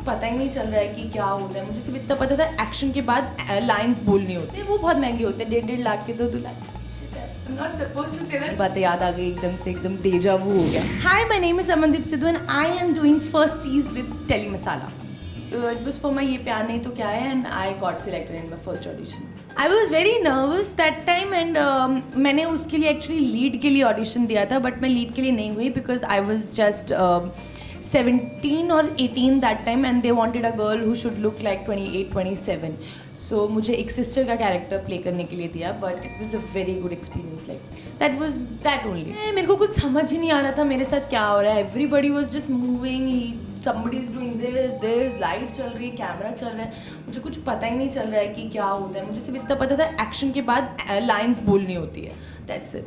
पता ही नहीं चल रहा है कि क्या होता है। मुझे सिर्फ इतना पता था एक्शन के बाद लाइंस बोलनी होती है, वो बहुत महंगे होते हैं, 1.5 लाख के तो 2 लाख। बातें याद आ गई एकदम से, एकदम डेजा वू हो गया। Hi, my name is Amandeep Sidhu and I am doing firsties with Telly Masala. It was for my ये प्यार नहीं तो क्या है, and I got selected in my first audition. I was very nervous that time and मैंने उसके लिए actually lead के लिए audition दिया था, but मैं lead के लिए नहीं हुई because I was just 17 or 18 that time and they wanted a girl who should look like 28, 27. So मुझे एक sister का character play करने के लिए दिया, but it was a very good experience. Like that was that only. मेरे को कुछ समझ ही नहीं आ रहा था मेरे साथ क्या हो रहा है. Everybody was just moving. Somebody is doing this, light चल रही है, कैमरा चल रहा है, मुझे कुछ पता ही नहीं चल रहा है कि क्या होता है। मुझे सिर्फ इतना पता था एक्शन के बाद लाइंस बोलनी होती है, दैट्स इट।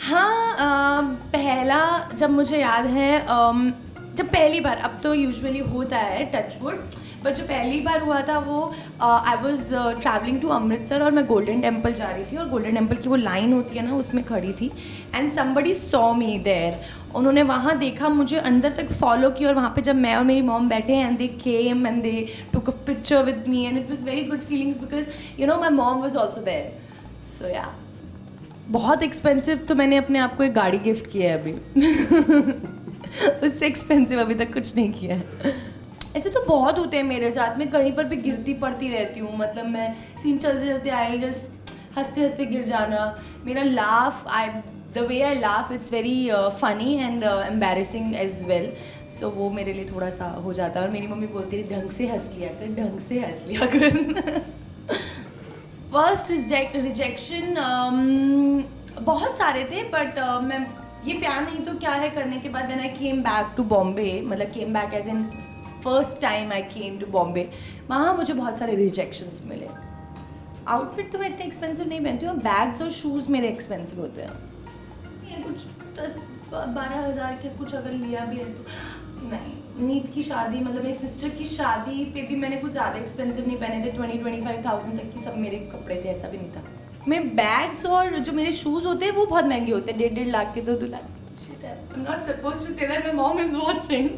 हाँ, पहला जब मुझे याद है, जब पहली बार, अब तो यूजुअली होता है टचवुड, बट जो पहली बार हुआ था वो I was travelling to Amritsar और मैं गोल्डन टेम्पल जा रही थी और गोल्डन टेम्पल की वो लाइन होती है ना, उसमें खड़ी थी and somebody saw me there. उन्होंने वहाँ देखा, मुझे अंदर तक फॉलो किया और वहाँ पे जब मैं और मेरी मॉम बैठे and they came and they took a picture with me and it was very good feelings because you know my mom was also there. So yeah, बहुत एक्सपेंसिव तो मैंने अपने आप को एक गाड़ी गिफ्ट किया है अभी उससे एक्सपेंसिव अभी तक कुछ नहीं किया है। ऐसे तो बहुत होते हैं मेरे साथ, मैं कहीं पर भी गिरती पड़ती रहती हूँ, मतलब मैं सीन चलते चलते आई जस्ट हंसते हंसते गिर जाना। मेरा laugh, the way I laugh it's very funny and embarrassing as well, so वो मेरे लिए थोड़ा सा हो जाता है। और मेरी मम्मी बोलती रही ढंग से हंस लिया कर, ढंग से हंस लिया कर। फर्स्ट रिजेक्शन बहुत सारे थे, बट मैं ये प्यार नहीं तो क्या है करने के बाद when I came back to Bombay, मतलब came back as in first time I came to Bombay, वहाँ मुझे बहुत सारे रिजेक्शंस मिले। आउटफिट तो मैं इतने एक्सपेंसिव नहीं पहनती हूँ, बैग्स और शूज़ मेरे एक्सपेंसिव होते हैं। ये कुछ 10-12 हज़ार के कुछ अगर लिया भी है तो नहीं। नीत की शादी, मतलब मेरी सिस्टर की शादी पे भी मैंने कुछ ज़्यादा एक्सपेंसिव नहीं पहने थे, 20-25,000 तक की सब मेरे कपड़े थे, ऐसा भी नहीं था। मैं बैग्स और जो मेरे शूज़ होते हैं वो बहुत महंगे होते हैं, 1.5 लाख के तो 2 lakh. I'm not supposed to say that, my mom is watching.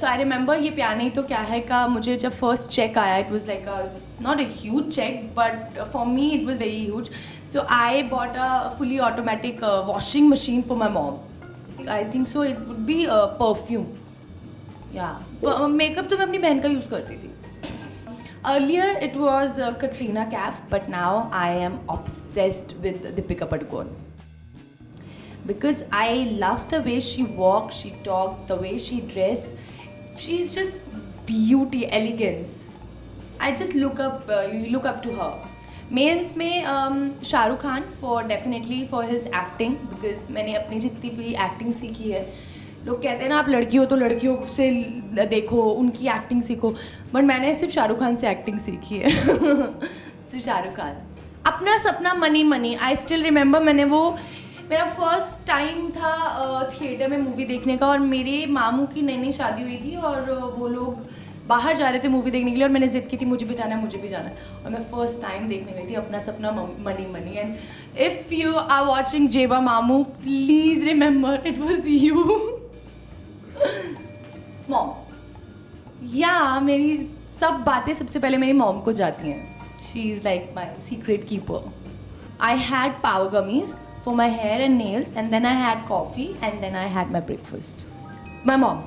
So I remember ये प्यार नहीं तो क्या है का मुझे जब फर्स्ट चेक आया, it was like a not a huge check but for me it was very huge. So I bought a fully automatic washing machine for my mom. I think so it would be a perfume. Yeah, makeup तो मैं अपनी बहन का use करती थी। Earlier it was Katrina Kaif, but now I am obsessed with Deepika Padukone. Because I love the way she walks, she talks, the way she dresses. She's just beauty, elegance. I just look up to her. Males में Shahrukh Khan definitely for his acting, because मैंने अपनी जितनी भी acting सीखी है, लोग कहते हैं ना आप लड़की हो तो लड़कियों से देखो, उनकी एक्टिंग सीखो, बट मैंने सिर्फ शाहरुख खान से एक्टिंग सीखी है। सिर्फ शाहरुख खान। अपना Sapna Money money, I still remember, मैंने वो मेरा फर्स्ट टाइम था थिएटर में मूवी देखने का और मेरे मामू की नई नई शादी हुई थी और वो लोग बाहर जा रहे थे मूवी देखने के लिए और मैंने जिद की थी मुझे भी जाना है, मुझे भी जाना है, और मैं फर्स्ट टाइम देखने गई थी Apna Sapna Money Money. And if you are watching Zeba मामू, please remember it was you. Mom, या मेरी सब बातें सबसे पहले मेरी मॉम को जाती हैं। She is like my secret keeper. I had power gummies for my hair and nails, and then I had coffee, and then I had my breakfast. My mom,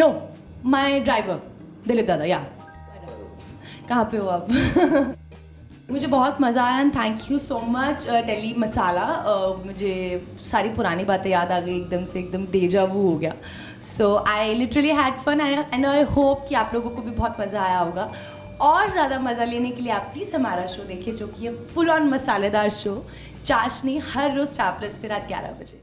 no, my driver, Dilip दादा, या कहाँ पे हो आप? मुझे बहुत मज़ा आया and thank you so much Telly Masala. मुझे सारी पुरानी बातें याद आ गई एकदम से, एकदम डेजा वू हो गया। So I literally had fun and I hope कि आप लोगों को भी बहुत मज़ा आया होगा। और ज़्यादा मज़ा लेने के लिए आप प्लीज़ हमारा शो देखिए, जो कि है फुल ऑन मसालेदार शो चाशनी, हर रोज़ स्टार प्लस पे रात 11 बजे।